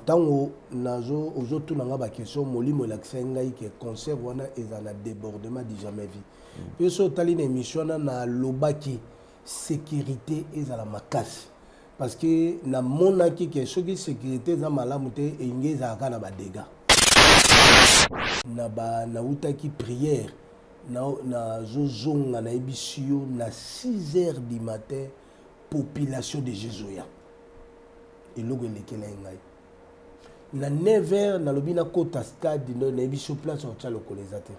tango nazo ozotu nanga ba question molimo l'accès ngai que concert wana ezala débordement du jamais vu. Puis so tali na émission na lobaki sécurité ezala makasi parce que na monaki que soki sécurité za malamu te engeza kana ba dégâts. Na ba na utaki prière na zozonga na ebisio na 6h du matin population de Jésus. Et logo lekela ngai. Na 9h na lobina kota stade na ebisio place on tcha lokolezate.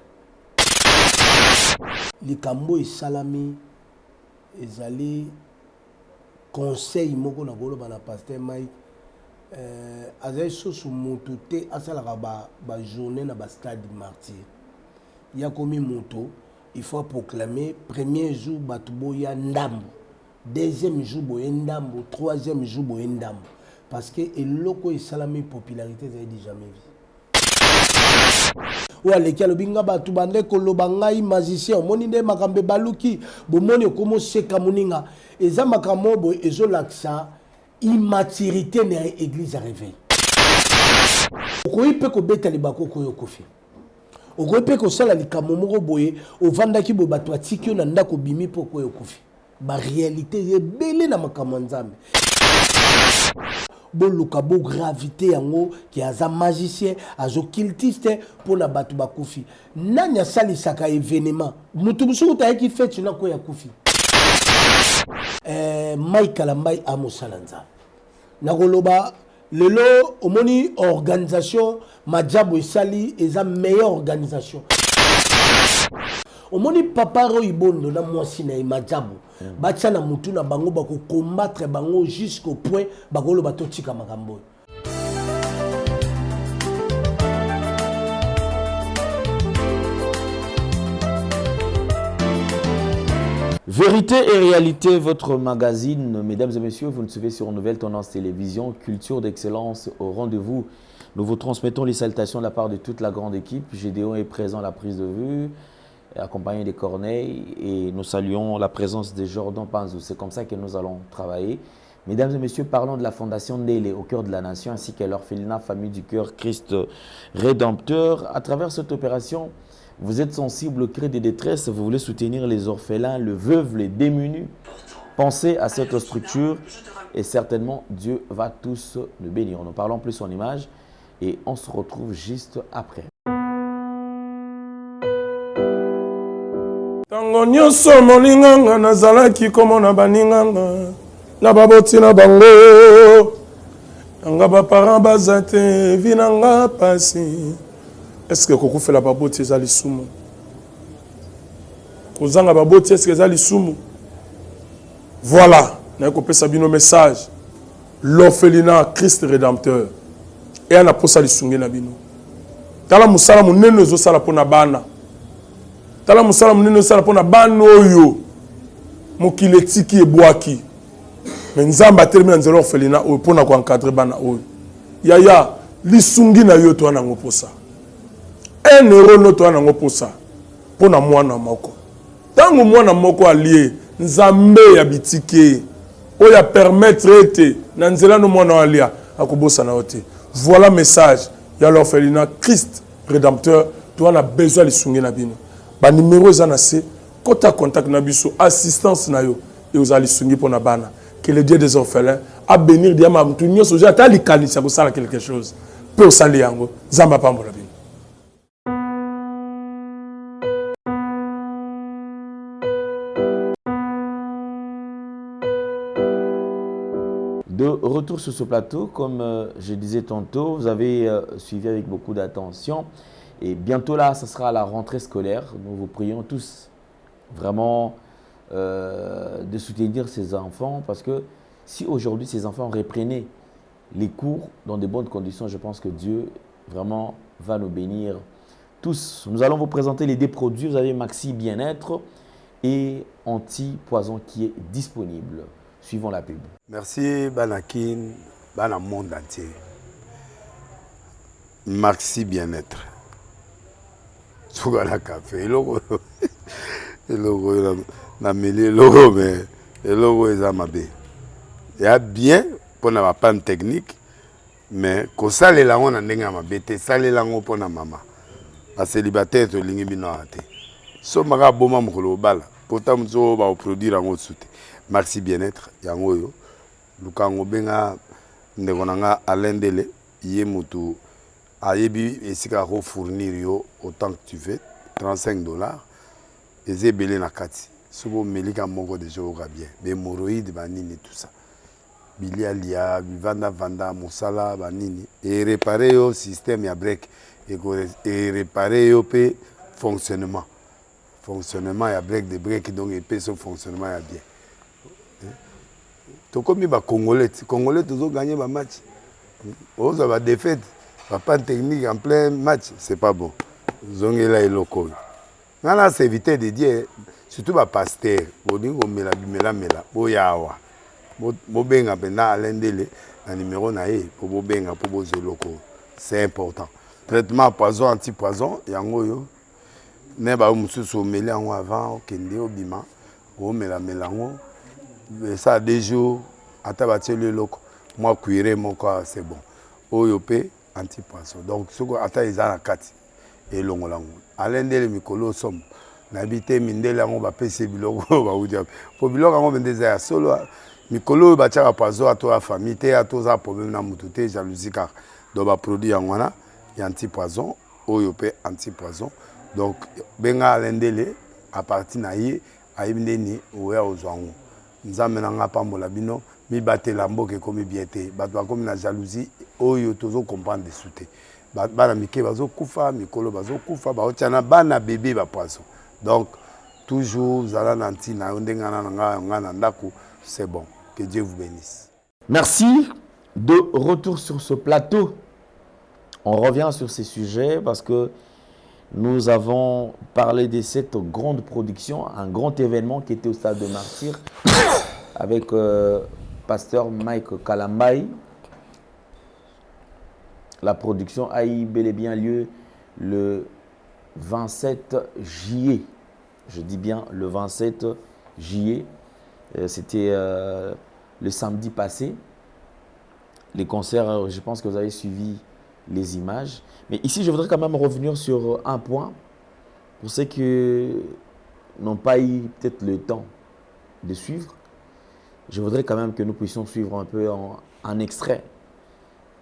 Likambo esalami ezali conseil moko na koloba na pasteur Mike azali sosu moto te asalaka ba journée na ba stade martyr. Il y a comme moto, il faut proclamer premier jour batuboya ndambo, deuxième jour boya ndambo, troisième jour boya ndambo parce que eloko esalami popularité ça dit jamais vu. Ou aleki alobinga batu bande koloba ngai magicien moni nde makambe baluki bomoni komo seka moninga eza makambo bo ezolaksa immaturité na église à réveil. Okoyi pe ko beta libako ko yokofi. Okope ko sala likambo moko boye ovandaki bo bato atiki na ndako bimi poko yokufi ba réalité ebele na makambo nzambe bo lukabo gravité yango ki aza magicien azo cultiste pour na bato bakufi nanya sali saka événement mutu musuku ta yaki fête na ko yakufi Mike Kalambai amosala nzambe na koloba lelo omoni organisation Madjabo Sali est la meilleure organisation. Omoni papa Roibondo na mwasi na Madjabo. Bacha na mutu na bango bako combattre bango jusqu'au point bakolo bato tika makambo. Vérité et réalité, votre magazine, mesdames et messieurs, vous nous suivez sur Nouvelle Tendance Télévision, culture d'excellence au rendez-vous. Nous vous transmettons les salutations de la part de toute la grande équipe. Gédéon est présent à la prise de vue, accompagné des Corneilles, et nous saluons la présence de Jordan Panzou. C'est comme ça que nous allons travailler. Mesdames et messieurs, parlons de la Fondation Ndélé au cœur de la nation, ainsi que l'orphelinat Famille du Cœur Christ Rédempteur. À travers cette opération, vous êtes sensible au cri de détresse, vous voulez soutenir les orphelins, les veuves, les démunis. Pensez à cette structure et certainement Dieu va tous nous bénir. Nous parlons plus en image et on se retrouve juste après. Tango nyonso molinganga nazalaki komona baninganga na baboti na bango nga ba parents bazate vinanga pasi. Est-ce que koko fait la baboti ezali sumu? Kozanga baboti est-ce que ezali sumu? Voilà, na kopesa bino message. L'orphelinat Christ Rédempteur. Et ana posa lisungi na bino. Tala musala munene zo sala pona bana. Tala musala munene zo sala pona bana oyo. Mokile tiki ebwaki. Mais nzamba termina nzelo orphelinat oyo pona ko encadrer bana oyo. Yaya lisungi na yo to ana ngoposa. 1 euro noto ana ngoposa pona mwana moko. Tango mwana moko allié nzambe ya bitike oya permettre ete na nzela no mwana alia akobosa na ote. Voilà message ya l'orphelinat Christ Rédempteur. Tu as besoin de sungi na bino. Ba numéro ezana se kota contact na biso assistance na yo et aux ali sungi pona bana. Que le Dieu des orphelins a bénir diama mutu nyoso ja ta likanisa ko sala quelque chose. Peu sali yango zamba pambola bino. De retour sur ce plateau, comme je disais tantôt, vous avez suivi avec beaucoup d'attention. Et bientôt là, ce sera la rentrée scolaire. Nous vous prions tous vraiment de soutenir ces enfants. Parce que si aujourd'hui ces enfants reprenaient les cours dans de bonnes conditions, je pense que Dieu vraiment va nous bénir tous. Nous allons vous présenter les deux produits. Vous avez Maxi Bien-être et Anti-Poison qui est disponible. Suivons la pub. Merci Banakin, Bana monde entier. Maxi Bien-être. Sougala café, logo na mêlé logo mais le logo est amabé. Il y a bien pour la panne technique mais kosalela ngo na ndenge ya mabe te salela ngo mpo na mama bacélibataire tolingi bino awa te so maka boma mokolo obala pota motu oyo baoproduire yango su te merci bien-être yango oyo luka yango benga ndeko na nga Alain Dele ye motu ayebi esika akofournir yo autant que tu veux $35 eza ebele na kati soki omelika moko deja oyoka bien bemoroïde banini tout ça bilialia bivandavanda mosala banini erepare yo système ya break erepare yo mpe fonctionnement ya break de break donc epesa so fonctionnement ya bien tokomi bacongolais congolais tozoganye bamatch ozwa badéfaite bapanne technique en plein match c'est pas bon zongela eloko oyo nga na sévité de dire surtout bapaster bolingi komela bimelamela boya awa bobenga mpenza Alain Dele na numéro na ye mpo bobenga mpo bozwa eloko c'est important traitement poison anti-poison yango oyo ne bao mosusu omeli yango avant okende obima omelamela yango ça 2 jours ata batieli eloko mwa cuire moko c'est bon oyo mpe anti-poison donc soko ata eza na kati elongola yango Alain Dele mikolo osomo nayebi te mindele yango bapesi biloko oyo bauti po biloko yango mpe eza ya solo mikolo oyo batiaka poison atoya famille te atoza problème na motu te jalousie kaka donc baproduit yango wana ya anti-poison oyo mpe anti-poison donc benga Alain Dele à partir na ye ayebi ndeni oya ozwa yango nzambe na nga pambola bino mibatela mboka ekomi bien te bato bakomi na jalousie oyo tozokomprendre desu te bana mike bazokufa mikolo bazokufa baotia na bana bebe bapoison donc toujours zala na ntina yo ndenge na nga na ndako c'est bon que Dieu vous bénisse. Merci. De retour sur ce plateau, on revient sur ces sujets parce que nous avons parlé de cette grande production, un grand événement qui était au Stade de Martyrs avec pasteur Mike Kalambai. La production a eu bel et bien lieu le 27 juillet. Je dis bien le 27 juillet. C'était le samedi passé. Les concerts, je pense que vous avez suivi les images. Mais ici, je voudrais quand même revenir sur un point. Pour ceux qui n'ont pas eu peut-être le temps de suivre, je voudrais quand même que nous puissions suivre un peu en extrait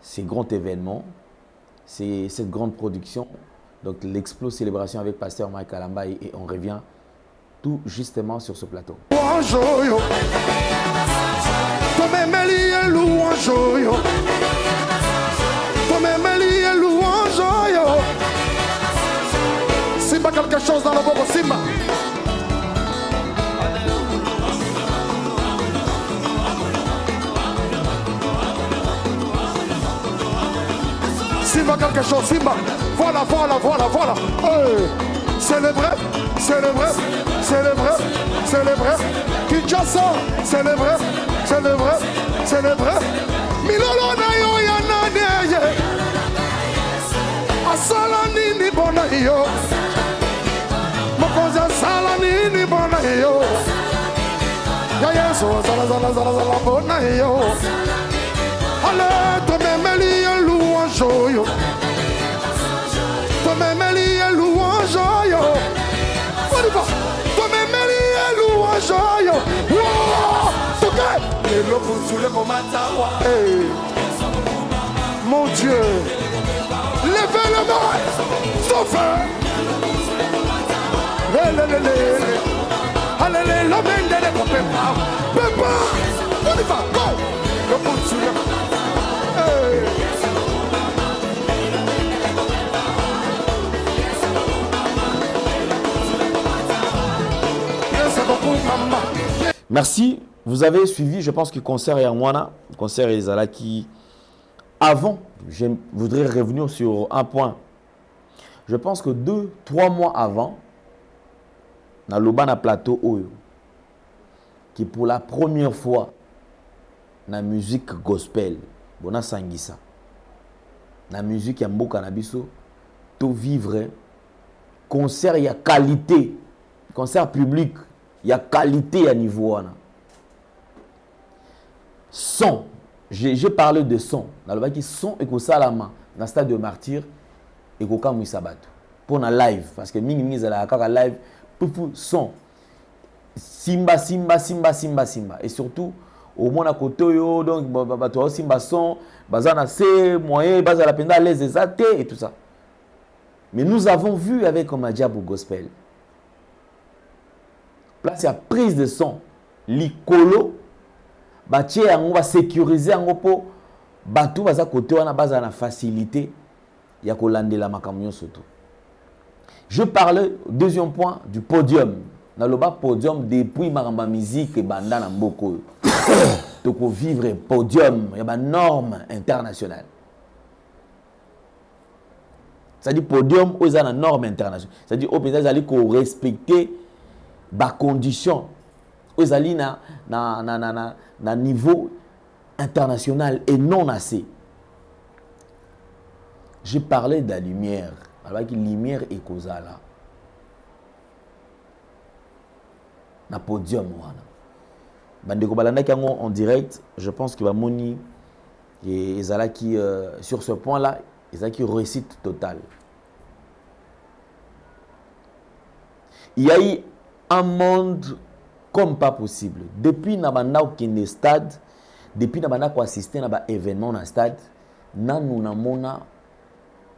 ces grands événements, cette grande production. Donc l'Explo Célébration avec Pasteur Mike Kalambai et on revient tout justement sur ce plateau. Simba quelque chose dans le bobo Simba. Simba quelque chose, Simba. Voilà. Hey. Célébrez. Kinshasa, célébrez. Milolo na yo ya nane. Asala nini bona yo. Mokoza sala nini bona yo. Ya yeso zala bona yo. Allez, tomemeli louange yo. Tomemeli louange yo. On y va. Tomemeli louange yo. Hey. Mon Dieu. Levez le main. Sauvez. Allez, l'homme de Pépa. On y va. Go. Le bout sur le. Hey. Merci. Vous avez suivi, je pense que concert Yangwana, concert Ezalaki. Avant, je voudrais revenir sur un point. Je pense que 2-3 mois avant, dans le Bana Plateau Oyo, qui pour la première fois, dans la musique gospel, Bona Sangisa, dans la musique Yambo Nabiso, tout vivre, concert, il y a qualité, concert public, il y a qualité à niveau. Son, j'ai parlé de son. Dans le qui son et que salama dans le stade de martyr et que quand sabato pour na live parce que mingi zala kaka live pour son simba et surtout au moins à côté yo donc bato simba son bazana c'est moyen bazala penda les exaté et tout ça. Mais nous avons vu avec Omadiabou Gospel place il y a prise de son likolo batie yango ba sécuriser yango po bato baza côté wana baza na facilité ya kolandela makambo surtout. Je parle deuxième point du podium. Dans le bas podium depuis maramba musique et banda na mboko. Donc vivre podium, il y a une norme internationale. C'est-à-dire podium aux une norme internationale. C'est-à-dire au pétage ali ko respecter ba condition aux ali na niveau international et non assez. Je parlais de la lumière. Alors que la lumière est causale. Na podium wana. Bandeko balanda ki en direct, je pense que va moni et ezala qui sur ce point-là, ezala qui réussite totale. Il y a eu un monde comme pas possible. Depuis nabanda au stade, depuis nabanda ko assister na ba événement na stade, nanu na mona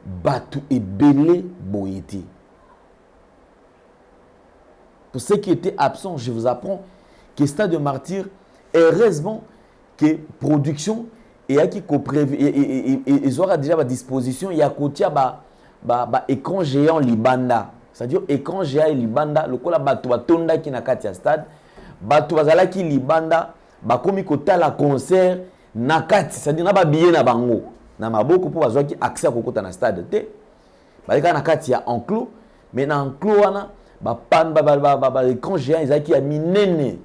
batu ebele boyeti. Pour ceux qui étaient absents, je vous apprends que Stade de Martyr, heureusement que production et qui ils auront déjà à disposition, il y a côté écran géant libanda. C'est-à-dire écran géant libanda, le kola batu batonda qui na kati stade, batu bazala ki libanda, ba komi kota la concert na kati, c'est-à-dire na ba billet na bango. Na maboko pour bazwa ki accès à kokota na stade te. Ba ka na kati ya enclos, mais na enclos wana écran géant ils a mis nene.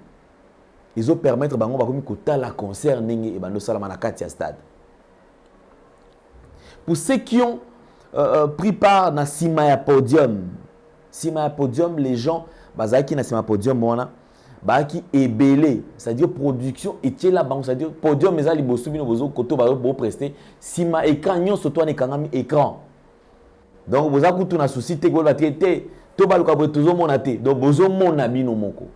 Ils ont permettre bango ba komi kota la concert ningi et bando salama na kati ya stade. Pour ceux qui ont pris part na Simaya Podium, les gens bazaki na Simaya Podium wana ba qui ebelé, c'est-à-dire production et là bango, c'est-à-dire podium mais ali bosu bino bozo koto ba bo prester Sima écran nyonso to na kangami écran. Donc boza kutu na souci te ko ba traiter to ba luka bo tozo mona te. Donc bozo mona bino moko.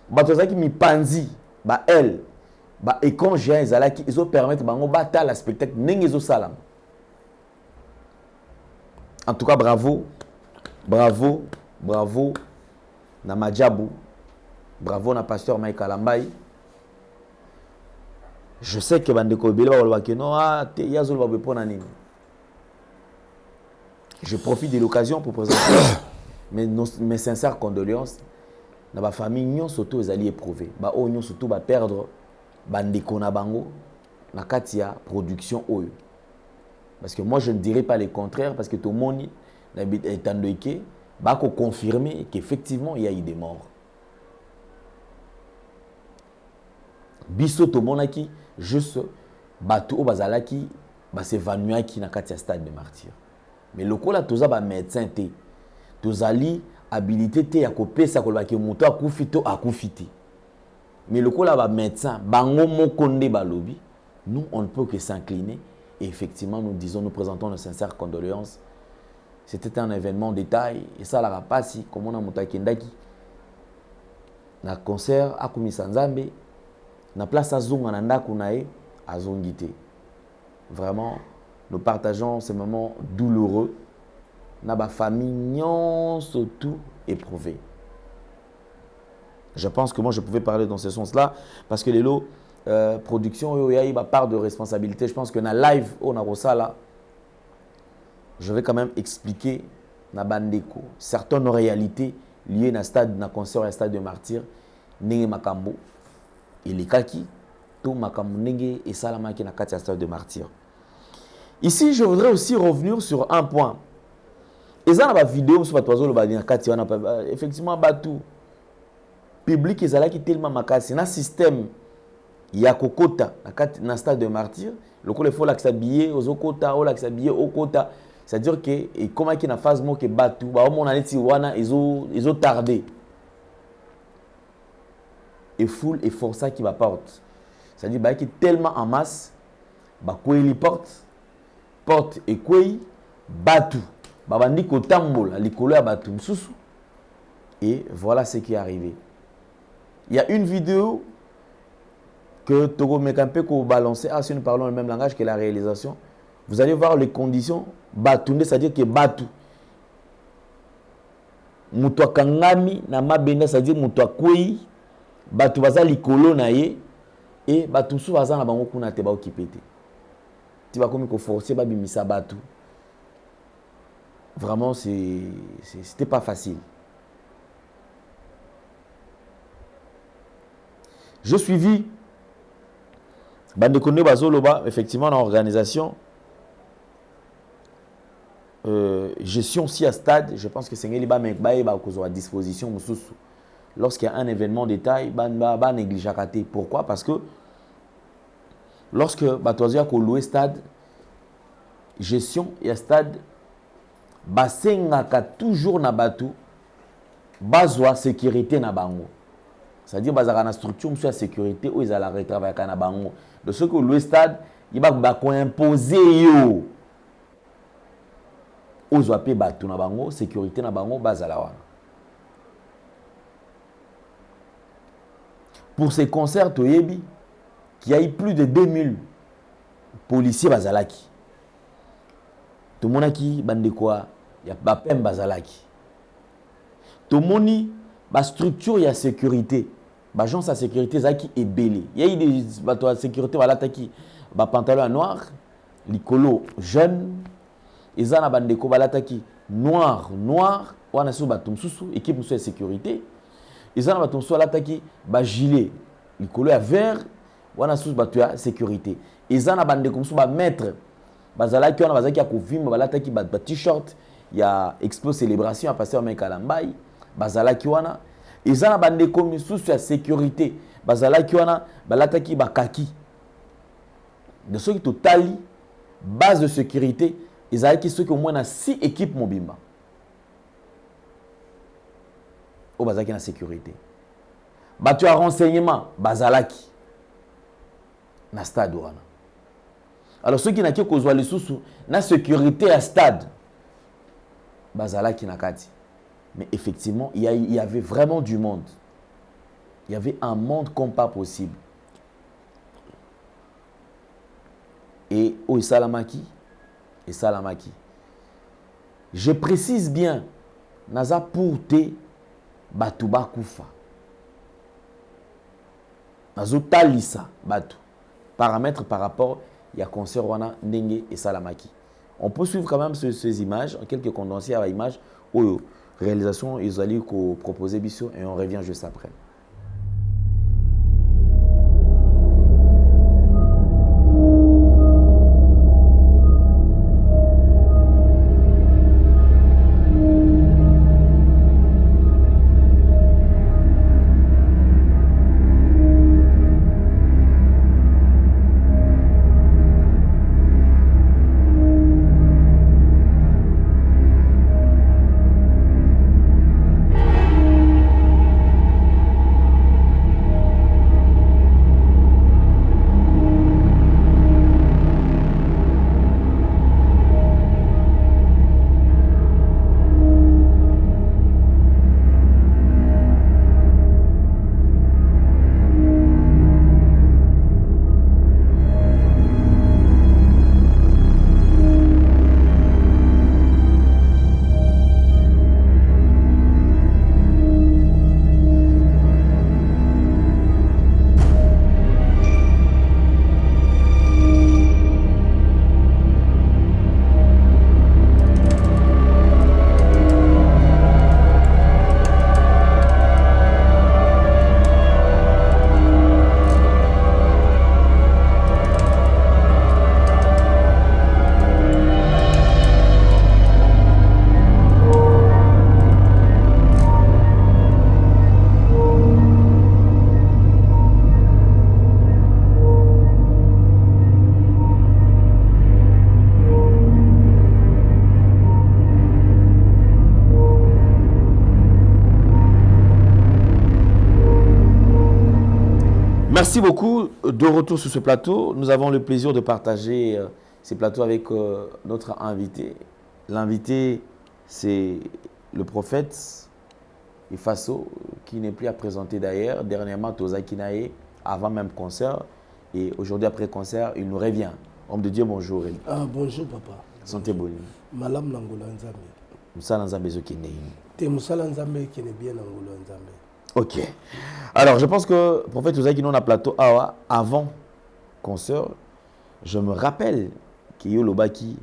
Ba to zaki mi panzi ba elle ba écran géant ezalaki ils ont permettre bango bata la spectacle ndenge ezo salam. En tout cas bravo na Madjabou. Bravo na pasteur Mike Alambai. Je sais que bandeko bele ba ke non te yazol ba pona nini. Je profite de l'occasion pour présenter mes sincères condoléances na ba famille nyon surtout les alliés éprouvés. Ba o nyon surtout ba perdre bandeko na bango na katia production oyo. Parce que moi je ne dirais pas le contraire parce que tout le monde est endoïqué, ba ko confirmer qu'effectivement il y a eu des morts. Biso to monaki juste bato o bazalaki ba s'évanouaki na katia stade de martyr. Mais lokola toza ba médecin te tozali habilité te ya kopesa koloba ke moto akufito akufiti. Mais lokola ba médecin bango mokonde balobi, nous on ne peut que s'incliner et effectivement nous présentons nos sincères condoléances. C'était un événement de taille et ça la rapasi comme on a motakendaki na concert akumisa Nzambe na place azonga na ndako nae azongité. Vraiment nous partageons ces moments douloureux na ba famille surtout éprouvée. Je pense que moi je pouvais parler dans ce sens-là parce que les lots production il y a une part de responsabilité. Je pense que na live on a ça là. Je vais quand même expliquer na bandeko certaines réalités liées na stade na concert et stade de martyr ndenge makambo et les kaki tout makambo ndenge et salamaki na kati stade de martyr. Ici je voudrais aussi revenir sur un point. Et ça na ba vidéo sur batozo le badi na kati wana effectivement batu public ezalaki tellement makasi na système ya kokota na kati na stade de martyr le ko le faut l'axabiller aux okota ou l'axabiller au kota. C'est-à-dire que et comment qui na phase mo que batu ba on a neti wana ils ont tardé et full et força qui va porte C'est-à-dire qu'il est tellement en masse, les porte et quoi, batu, babandi kotambola, likolo ya batu msusu. Et voilà ce qui est arrivé. Il y a une vidéo que Togo Mekampe ko balancé, si nous parlons le même langage que la réalisation, vous allez voir les conditions batunde, c'est-à-dire que batu. Mutu kangami na mabenda, c'est-à-dire mutu kwei, batu baza likolo na ye, et batu msusu baza na bango kuna te ba okipete. Tu vas comme forcer ba bimisa batu. Vraiment c'était pas facile. Je suivi Bandekone Bazoloba, effectivement, dans l'organisation, gestion si à stade, je pense que c'est à disposition. Lorsqu'il y a un événement de taille, pas négliger. Pourquoi? Parce que lorsque Batoazia a loué stade, gestion et à stade, Basengaka toujours na batu, bazwa sécurité na bango. C'est-à-dire que la structure de sécurité où ils allaient retravailler à Bango. De ce que le stade, il va imposer aux OAP Batu na Bango, sécurité na Bango, Bazalawana. Pour ces concerts, il y a eu plus de 2000 policiers Bazalaki. Tout le monde qui bande quoi, il y a pas peine Bazalaki. Tout le monde la structure et la sécurité, l'agence de sécurité est belé. Il y a eu des bateaux de sécurité qui ont pantalon noir, licolo jeune, ils ont des bandeko noir, ou on a sous bateau sous équipe de sécurité. Ils ont bateau sous l'attaque gilet, licolo vert, ou on a sous bateau de sécurité. Ils ont bandeko sous maître, bazalaki on a bazalaki à couvrir, balataki t-shirt, il y a expo célébration à passer au Mekalambai. Bazalaki wana ezana bande komi sous la sécurité bazalaki wana balataki bakaki de ceux qui totali base de sécurité ezalaki ceux qui au moins na 6 équipes mobimba o bazalaki na sécurité batu à renseignement bazalaki na stade wana. Alors ceux qui n'a ki kozwa les sous na sécurité à stade bazalaki na kati. Mais effectivement, il y avait vraiment du monde. Il y avait un monde comme pas possible. Et au Salamaki, je précise bien, Naza pour te Batuba Koufa. Nazo Talisa Batu. Paramètres par rapport, il y a concert Wana, Ndenge et Salamaki. On peut suivre quand même ces images, en quelques condensés à l'image. Réalisation, ils allaient proposer Bissot et on revient juste après. merci beaucoup. De retour sur ce plateau, nous avons le plaisir de partager ces plateaux avec notre invité. L'invité, c'est le prophète Ifaso, qui n'est plus à présenter d'ailleurs. Dernièrement, Toza Kinae, avant même concert. Et aujourd'hui, après concert, il nous revient. Homme de Dieu, bonjour. Ah, bonjour, papa. Santé bonne. Malam Nangola Nzambe. Moussa Nzambe Zokine. Te Moussala Nzambe qui est bien Nangola Nzambe. Ok. Alors, je pense que prophète Toza Kinae, on a plateau avant concert. Je me rappelle qu'il y a le baki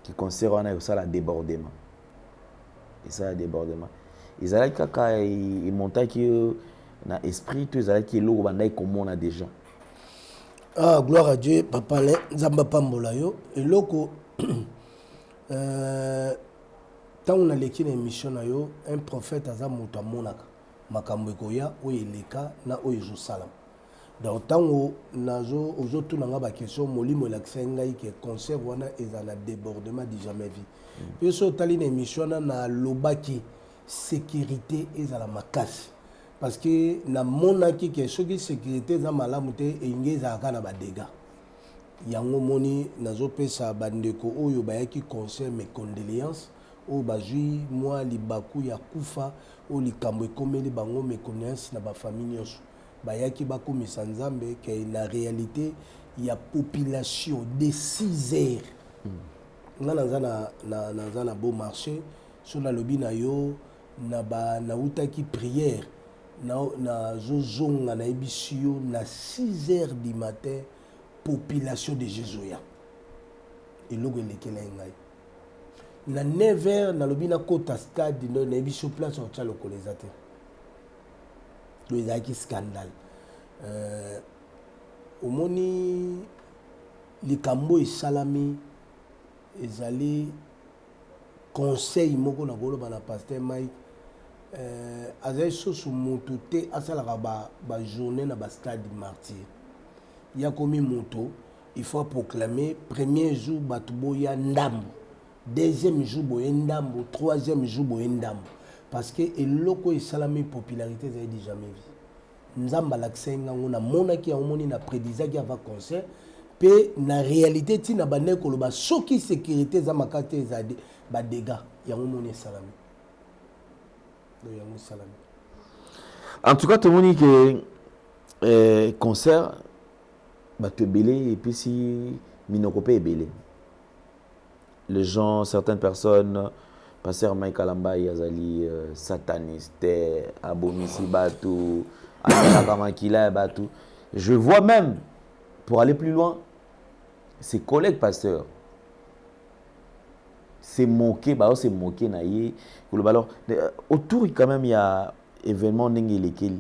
qui concert, on a eu ça, la débordement. Et ça, le débordement. Ils allaient quand ils montaient que dans l'esprit, ils allaient que l'eau comme on a déjà. Ah, gloire à Dieu, papa, Nzamba Pambola yo. Et loko, tant on a l'équipe d'émission, un prophète a zamuta monaka. Makambo koya, oyeleka, na oyezo salam. Donc, tant on a tout la question, molimo laksengai qui conserve wana ezana débordement du jamais vu. Puis so tali une émission na lobaki sécurité ezala makasi. Parce que na monaki que ceux qui sécurité za malamu te engeza kana ba dégâts. Yango moni nazo pesa bandeko oyo bayaki concert mes condoléances o bazui moi libaku ya kufa o likambo ekomeli bango mes condoléances na ba famille nyonso. Bayaki bakomisa Nzambe que na réalité il y a population de 6 heures. Nga na beau marché sur na lobi na yo na utaki prière na zozonga na ebisio na 6 heures du matin population de Jésus et logo lekela ngai na 9 heures na lobi na kota stade na ebisio place au tcha localisateur do ezaki scandale omoni likambo esalami ezali conseil moko na koloba na pasteur Mike azali soso moto te asalaka ba journée na ba stade martyr ya komi moto il faut proclamer premier jour bato boya ndambo deuxième jour boya ndambo troisième jour boya ndambo parce que eloko esalami popularité ezali di jamais vu nzamba laksenga ngona monaki omoni na prédisaki ava concert pe na réalité tina bande koloba soki sécurité za makate ezade ba dégâts yango moni esalami. En tout cas, tout le monde dit que concert, tu es belé et puis si Minokopé est belé. Les gens, certaines personnes, pasteur Mike Alamba, Yazali, sataniste, abomisi Batou, Anakamakila Batou. Je vois même, pour aller plus loin, ses collègues pasteurs. C'est moqué, bah c'est moqué naïe. Alors autour quand même il y a événement n'engue lesquels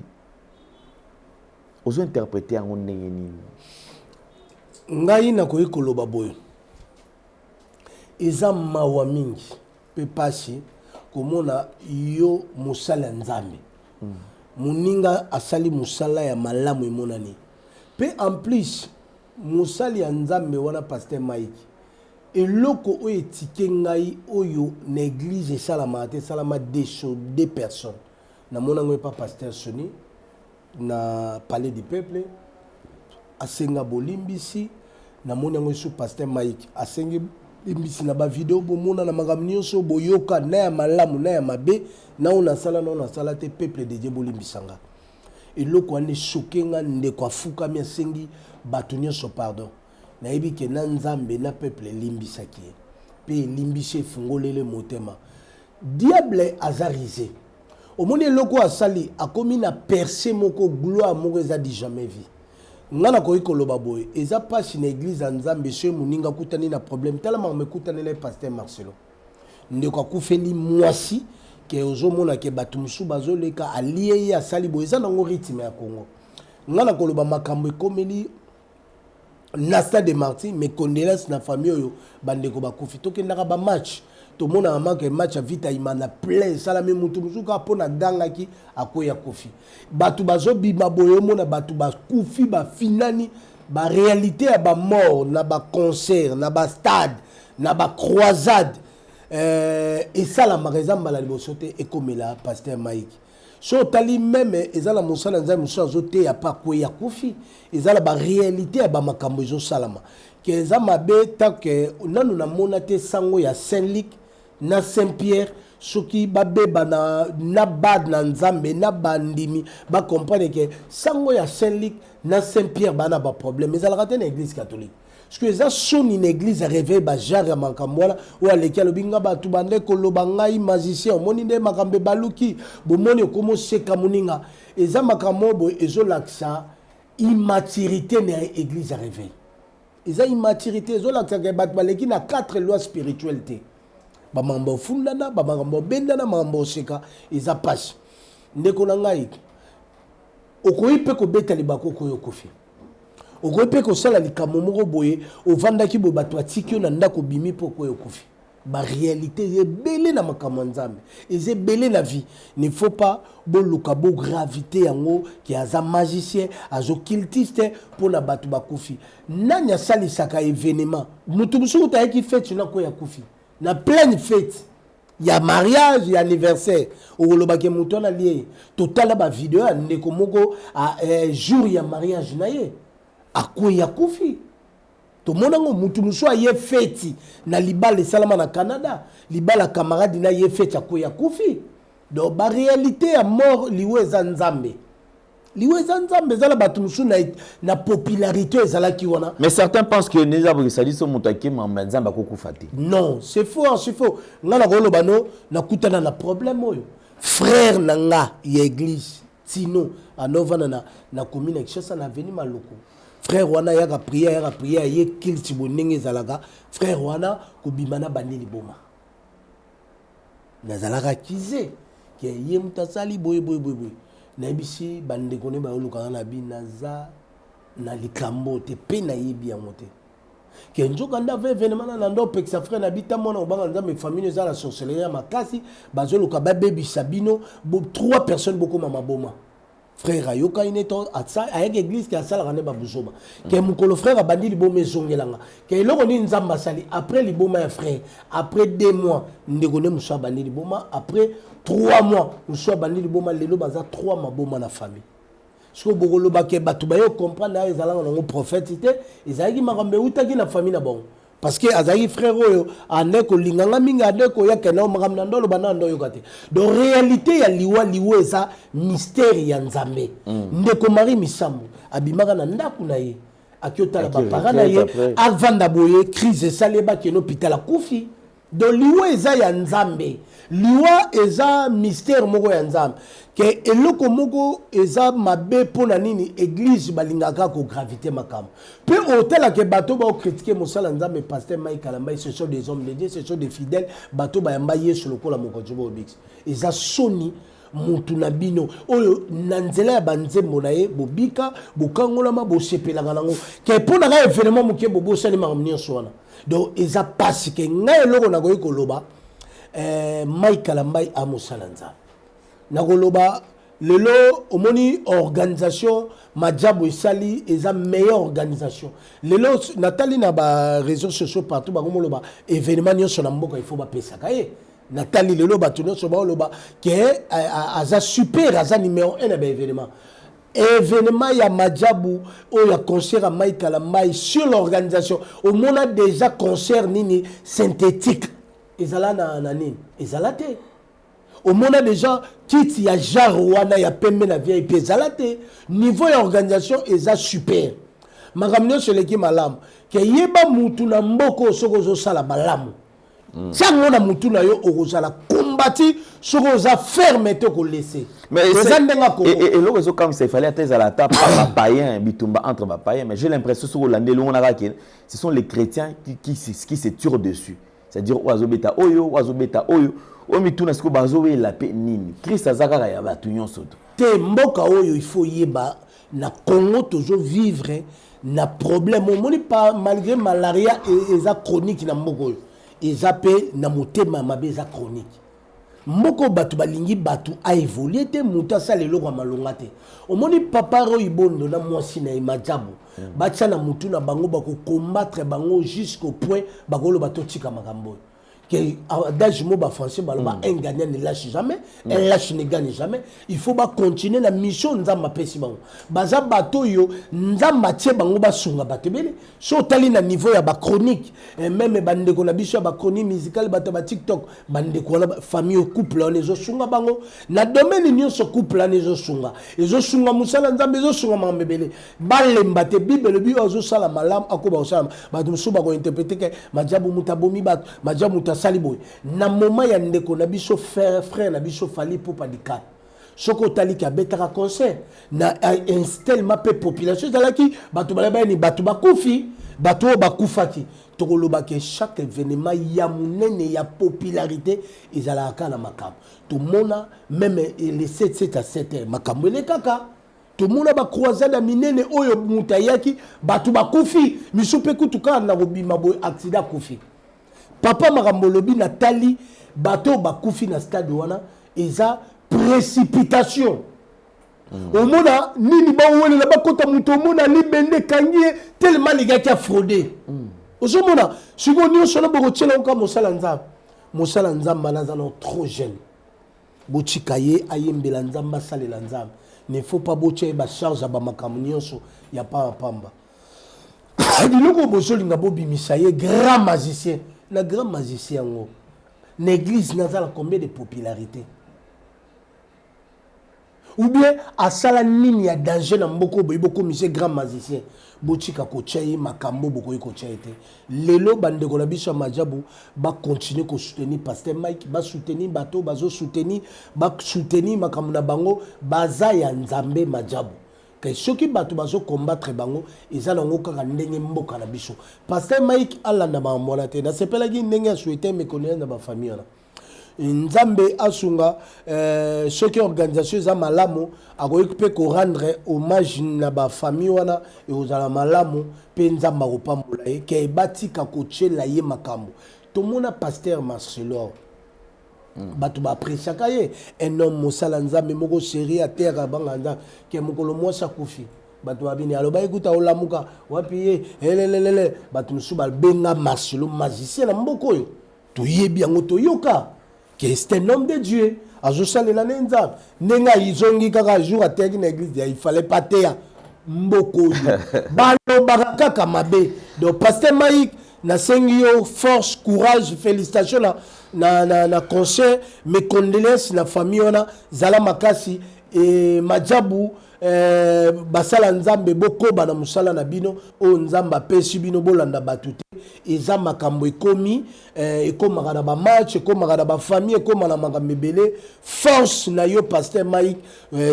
oso interpréter en n'engue ni. Ngai na koyi koloba boyo. Eza mawa mingi pe pasi komona yo musala nzambe. Muninga asali musala ya malamu emonani. Pe en plus musali ya nzambe wana pasteur Mike. Et loko o etike ngai oyo na église salama te salama des personnes na mona ngwe pa pasteur Soni na palais du peuple asenga bolimbisi na mona ngwe su pasteur Mike asenga limbisi na ba vidéo bo mona na makamnyo so boyoka na ya malamu na ya mabe na ona sala te peuple de Dieu bolimbisanga et loko ane choquenga ndeko afuka mi asengi batunyo so pardon. Naïbi ke na nzambe na peuple limbisaki pe limbise fungolele motema diable azarisé omoni loko asali akomi na percé moko gloire moko eza di jamais vu ngana ko ikoloba boy eza pas na église nzambe chez muninga kutani na problème tala ma mekutani le pasteur Marcelo ndeko akufeli mwasi ke ozomona ke batumsu bazoleka alié ya sali boy eza nango rythme ya Congo ngana koloba makambo ekomeli na stade de Martyrs, mes condoléances na famille yo bandeko bakufi tokendaka ba match to mona amaka match a vita imana plein salami mutu musuka pona gangaki akoya kofi batu bazo bima boyo mona batu bakufi ba finani ba réalité ya ba mort na ba concert na ba stade na ba croisade et ça la marézamba la libosote ekomela pasteur Mike so tali même ezala mosala nzambe mosusu azote ya pa kwe ya kufi ezala ba réalité ya ba makambo ezosalama ke eza mabe take nanu namona te sango ya Saint-Luc na Saint-Pierre soki babeba na bad na nzambe na bandimi ba comprendre que sango ya Saint-Luc na Saint-Pierre bana ba problème ezalaka te na église catholique parce que eza soni une église réveil ba genre ya makambo wala ou aleki alobinga batu bande koloba ngai magicien omoni nde makambe baluki bomoni okomo seka moninga eza makambo bo ezolakisa immaturité na église réveil eza immaturité ezolakisa ke batu baleki na 4 lois spirituelles te ba mambo fundana ba mambo bendana mambo seka eza passe ndeko na ngai okoyi pe ko beta libako koyo kofi okoyi pe ko sala likambo moko boye ovandaki bo bato atiki na ndako bimi po koyo kofi ba réalité est belé na makambo nzambe eze belé na vie ne faut pas boluka bo gravité yango ki aza magicien azo cultiste pour na bato bakufi nanya sali saka événement mutu musuku ta ki fête na koya kufi na pleine fête ya mariage ya anniversaire olobake mutu na lié total ba vidéo ndeko moko a jour ya mariage na ye akoya kufi to monango mutu musu aye fête na libala salama na Canada libala camarade na ye fête akoya kufi donc ba réalité ya mort liwe za nzambe zala batu musu na popularité ezala ki wana. Mais certains pensent que neza bo sali so mutaki mamba nzamba kokufa te. Non, c'est faux. Ngana ko lobano na kutana na problème oyo. Frère nanga ya église sino anovana na commune Kinshasa na veni maloko. Frère wana yaka prière ye kilti bonenge zalaka. Frère wana kobimana bandeli boma. Nazalaka kize ke ye mutasali boye. Nabisi bande kone ba oluka na binaza na likambo te pe na yebi ya mote ke njoka nda ve événement na ndo peksa frère na bita mona obanga nza mes famille za la sorcellerie makasi bazoluka ba baby sabino 3 personnes beaucoup mama boma frère ayoka ineto atsa ayek église ki asala rane ba buzoba ke mukolo frère abandi liboma ezongelanga ke eloko ni nzamba sali après liboma ya frère après 2 mois ndeko ne musa bandi liboma après 3 mois musa bandi liboma lelo baza 3 maboma na famille siko bogolo bake batu bayo comprendre na ezalanga ngo prophète te ezalaki makambe utaki na famille na bon parce que azali frère oyo andeko linganga minga andeko ya kena makamna ndolo banando yo kate donc réalité ya liwa eza mystère ya nzambe ndeko Marie Misambo abimaka na ndaku na ye akiotala ba parents na ye avanda boye crise saleba ke l'hôpital akufi donc liwa eza ya nzambe liwa eza mystère moko ya nzambe ke eloko moko eza mabe pona nini église balingaka ko gravité makam pe hôtel ke bato ba critiquer mosala nzambe pasteur Mike Kalamba ce sont des hommes de Dieu ce sont des fidèles bato ba yamba yesu lokola moko jobo obix eza soni mutu na bino oyo na nzela ya banzembo na ye bobika bokangolama bosepelaka nango ke pona ka événement moke bobosani makambo nyonso wana donc eza pasi ke ngai eloko nakoki koloba Mike Kalamba amosala nzambe nakoloba lelo omoni organisation majabo esali eza meilleure organisation lelo natali na ba réseaux sociaux partout ba komoloba événement nyonso na mboka il faut ba pesa kaye natali lelo bato nyonso ba loba ke aza super aza numéro 1 na ba événement ya majabu o ya concert à Mike Kalamba sur l'organisation au mona déjà concert nini synthétique ezala na nini ezala te au monde déjà kiti ya jarwana ya pembe na VIP ezalate niveau ya organisation eza super makamnyo seleki malamu ke yeba mutu na mboko soko zo sala malamu sango na mutu na yo okozala kombati soko za ferme te ko laisser mais et le réseau comme ça il fallait atteindre la table par païen bitumba entre ba païen mais j'ai l'impression sur l'andé on a que ce sont les chrétiens qui se tirent dessus c'est-à-dire oazobeta oyo omituna siko bazowe la pe nini Christ azakaka ya batu nyonso te mboka oyo il faut yeba na Congo toujours vivre na problème omoni pas malgré malaria eza chronique na mboka oyo eza pe na motema mabe eza chronique mboko batu balingi batu a évoluer te muta sala eloko malonga te omoni papa ro ibondo na mwasi na imajabu bacha na mutu na bango bako combattre bango jusqu'au point bakolo bato tika makambo Adage moba français un gagnant ne lâche jamais, un lâche ne gagne jamais. Il faut continuer la mission nzamba pesi bango. Baza bato yo nzamba tie bango ba sunga batebele. So tali na niveau ya ba chronique et même bande ko na biso ba chronique musicale bato ba TikTok bande ko na famille couple on ezo sunga bango na domaine nyonso couple on ezo sunga. Ezo sunga musala nzamba ezo sunga mambebele. Balemba te bible bi ozo sala malam akoba osala bato musuba ko interpréter que majabu mutabomi bato majabu saliboy na moment ya ndeko na biso frère na biso fali pour pas dikat soko tali ka betaka concert na installe ma pe population zalaki bato balaba ni bato bakufi bato bakufaki tokoloba ke chaque événement ya munene ya popularité ezalaka na makam tout mona même les 7 à 7 makambo le kaka tout le monde a croisade minene oyo mutayaki bato bakufi misupe kutuka na robima boy accident kufi. Papa Marambolobi Nathalie bateau bakufi na stade wana eza précipitation. Au mona nini ba wele la bakota muto mona libende kanye tellement les gars qui a fraudé. Au mona siko nyo sona boko tshela nka mosala nzamba nazana trop jeune. Bochikaye ayembela nzamba salela nzamba. Ne faut pas boche ba charge ba makamu nyonso ya pa pamba. Diloko bozolinga bobi misaye grand magicien. Le grand magicien, l'église n'a pas combien de popularité. Ou bien, à Salanine, il y a danger dans beaucoup de grand magicien. Bochika Kochaï, Makambo, beaucoup de Kochaï. Lelo, Bandegola Bisha Majabu, va continuer à soutenir Pasteur Mike, va soutenir Bateau, va soutenir Makamuna Bango, Bazaya Nzambe Majabu. Que ceux qui battent bazo combattre bango ils allons kaka ndenge mboka na biso Pasteur Mike alla na ba monate na sepela gi ndenge a souhaité me connaître na ba famille na Nzambe asunga ceux qui organisation za malamu akoyikpe ko rendre hommage na ba famille wana et aux ala malamu pe Nzamba ko pambola e ke batika ko tshela ye makambo to mona Pasteur Marcelo bato ba apprécier kaye un homme mosala nzambe moko série à terre banga nzambe ke mokolo mosa kufi bato babini aloba ekuta olamuka wapi ye elelelele bato musu balbenga Marcelo magicien na mboko yo to yebi yango to yoka que c'est un homme de Dieu azosalela na nzambe nenga izongi kaka jour ateki na église il fallait pas teya mboko yo balo bakaka mabe donc Pasteur Mike na sengi yo force courage félicitations na concert mes condoléances na famille ona zala makasi et majabu basala nzambe bokoba na musala na bino o nzamba pesi bino bolanda batute eza makambo ekomi ekomaka na ba match ekomaka na ba famille ekoma na makambo ebele force na yo Pasteur Mike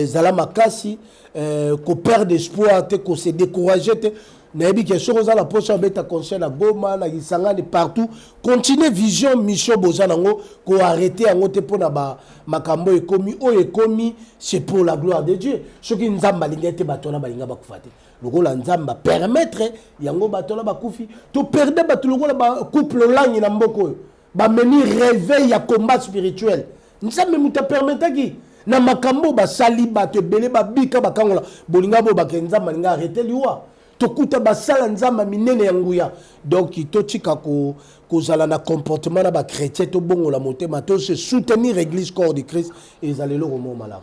zala makasi ko perdre espoir te ko se décourager te nayebi ke soko za la poche beta concert na Goma na Kisangani partout continuer vision mission bozana ngo ko arrêter yango te pona ba makambo ekomi o ekomi c'est pour la gloire de Dieu soki nzamba lingete batona balinga bakufate lokola nzamba permettre yango batona bakufi to perdre batu lokola ba couple langi na mboko ba meni réveil ya combat spirituel nzambe muta permettre ki na makambo ba sali bato bele ba bika bakangola bolinga bo bakenza malinga arrêter liwa tokuta basala nzamba minene ya nguya donc totika ko kozala na comportement na ba chrétien to bongo la motema to se soutenir l'église corps de Christ et les aller le roman malade.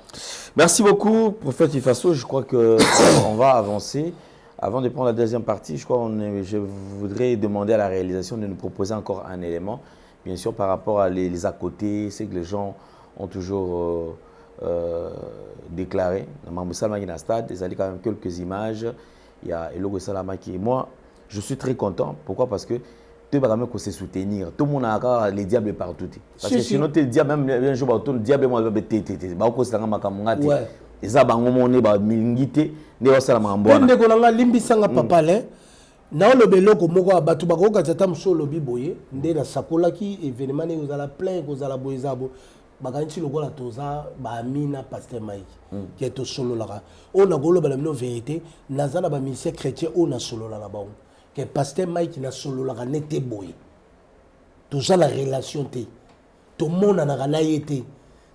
Merci beaucoup prophète Ifaso, je crois que on va avancer. Avant de prendre la deuxième partie, je voudrais demander à la réalisation de nous proposer encore un élément, bien sûr par rapport à les à côté, c'est que les gens ont toujours déclaré dans Mamboussa Magina Stade, ils allaient quand même quelques images. Il y a Elogo Salama qui est moi. Je suis très content. Pourquoi? Parce que tu vas même se soutenir. Tout le monde a les diables partout. Parce que sinon, tu dis même un jour, le diable va te tété. Ouais. Et ça, on est milingité. Ne ça la mambona. Ne kolanga limbi sanga papa le. Na le beloko moko batu bako katata msolo biboye. Nde na sakola ki événement ne ozala plein kozala boyezabo. Bakanti lokola toza ba amina Pasteur Mike qui est au solo là on a golo ba la vérité nazana ba ministère chrétien on a solo là ba que Pasteur Mike na solo là n'était boy toza la relation té tout monde na kana yete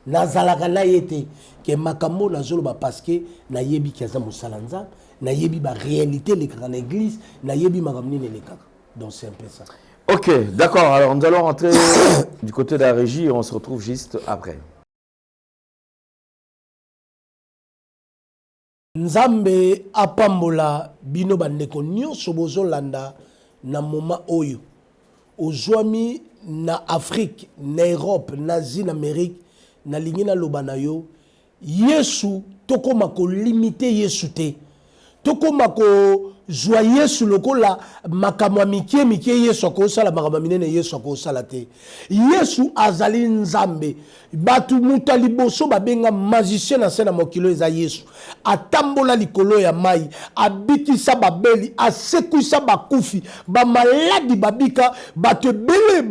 nazala kana yete que makambo na zolo ba parce que na yebi kaza musalanza na yebi ba réalité les grandes églises na yebi makamni ne les kaka donc c'est un peu ça. Ok, d'accord. Alors, nous allons rentrer du côté de la régie et on se retrouve juste après. Nzambe apambola bino bandeko nyonso bozolanda na moma oyo. Ozwami na Afrique, na Europe, na Asie, na Amérique, na lingi na loba na yo. Yesu toko mako limite Yesu te. Toko mako zwa Yesu lokola makamwa mikie Yesu akosala makamwa minene Yesu akosala te. Yesu azali nzambe. Batu muta liboso babenga magicien na sena mokilo eza Yesu. Atambola likolo ya mai, abikisa babeli, asekuisa bakufi, ba maladi babika, batu bele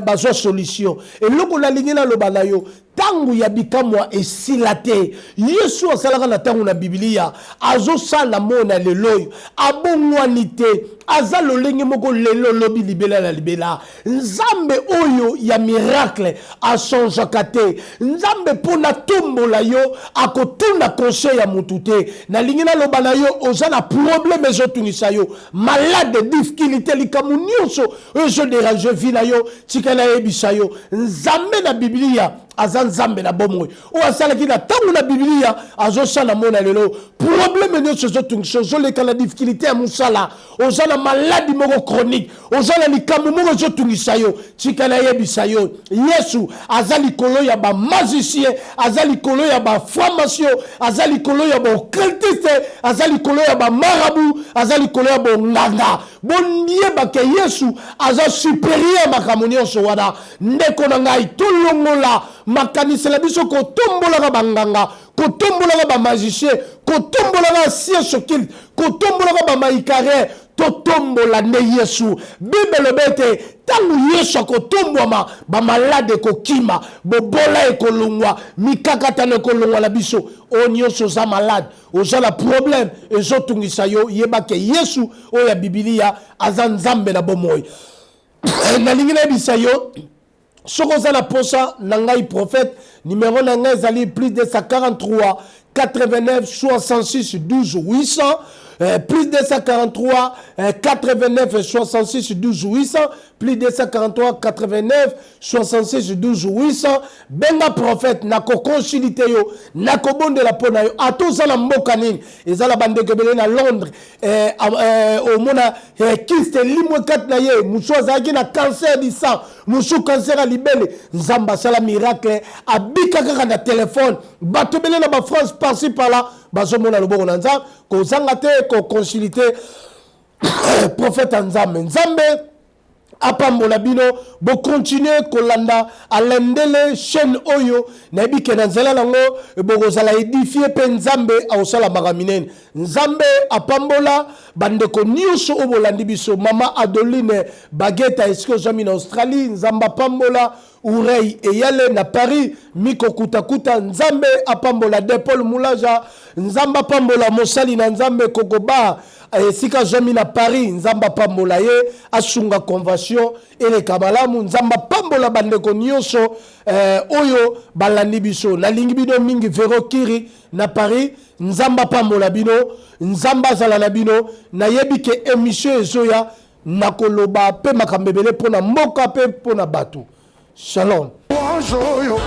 bazwa solution. Eloko na lingi na loba na yo, tangu ya bikamwa esila te. Yesu asalaka na tangu na Biblia, azo sala mona leloyo, abongwani te, aza lolenge moko lelo lobi libela la libela. Nzambe oyo ya miracle asonjaka te. Nzambe pona tombola yo akotuna conseil ya mutu te. Na lingi na loba na yo oza na problème ezotungisa yo, malade, difficulté likamu nyonso ezo déranger vie na yo, tika na yebisa yo. Nzambe na Biblia aza nzambe na bomoi o asalaki na tangu na Biblia azosala mona lelo problème nyonso ezotungisa ozoleka na difficulté ya musala, oza na maladi moko chronique, oza na likamu moko ezotungisa yo, tika na yebisa yo. Yesu aza likolo ya ba magicien, aza likolo ya ba formation, aza likolo ya ba occultiste, aza likolo ya ba marabu, aza likolo ya ba nganga. Bondiyeba ke Yesu aza supérieur makambo nyonso wana. Ndeko na ngai tolongola makanisi la biso kotombola banganga, kotombola ba magicien, kotombola science occulte, kotombola ba maikare, totombola ne Yesu. Bible bete tangu Yesu akotombwama ba malade kokima, bobola ekolongwa, mikakata ekolongwa la biso. Onyoso za malade, oza la problème ezotungisa yo, yeba ke Yesu oya Biblia aza nzambe na bomoi. Na lingina ebisa yo soko za la posa nangai prophète numéro nangai zali plus de 143 89 66 12 800 plus de 143 89 66 12 800 plus de 143 89 66 12 800 benga prophète nako consulite yo nako bonde la pona yo atoza na mboka nini ezala bandeke bele na Londres au mona kiste limwe kat na ye muso azaki na cancer du sang muso cancer a libele nzamba sala miracle abika kaka na téléphone bato bele na ba France par-ci par-là bazo mona loboko na nzambe ko zanga te ko consulite prophète nzambe nzambe apambola bino bo continuer kolanda alendele chaîne oyo na bike na nzela nango bokozala édifier pe nzambe ausala makaminen nzambe apambola bandeko nyonso obolandi biso mama Adeline Bageta eske ozami na Australie nzamba pambola Oreille eyale na Paris miko kutakuta nzambe apambola de Paul Moulaja nzamba pambola mosali na nzambe kokoba esika zomi na Paris nzamba pambola ye asunga convention ele kabalamu nzamba pambola bandeko nyonso oyo balandi biso na lingi bino mingi verokiri na Paris nzamba pambola bino nzamba zala na bino na yebike émission ezoya nakoloba pe makambebele pona mboka pe pona batu shalom Louange,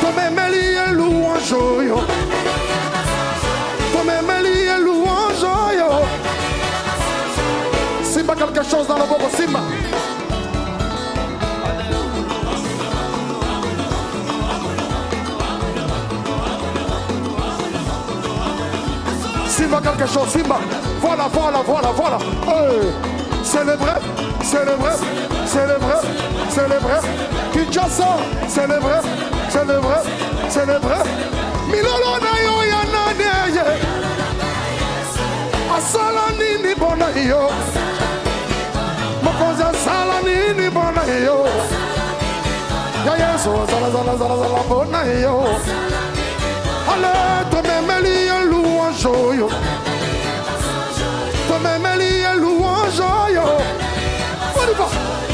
tomemeli louange, tomemeli louange. Simba quelque chose dans le bobo, Simba. Simba quelque chose, Simba. Voilà, voilà, voilà, voilà. C'est le vrai, c'est le vrai, c'est le vrai, c'est le vrai. Kinshasa, c'est le vrai, c'est le vrai, c'est le vrai. Milolo na yo ya nane asala nini bona yo mokozi asala nini bona yo ya yesu zala bona yo ale tomemeli ya louange yo tomemeli ya louange yo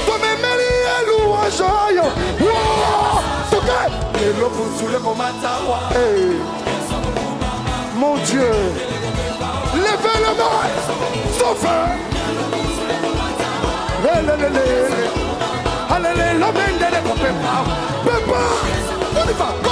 tomemeli ya louange yo mon Dieu, levez le main, sauf FIFA.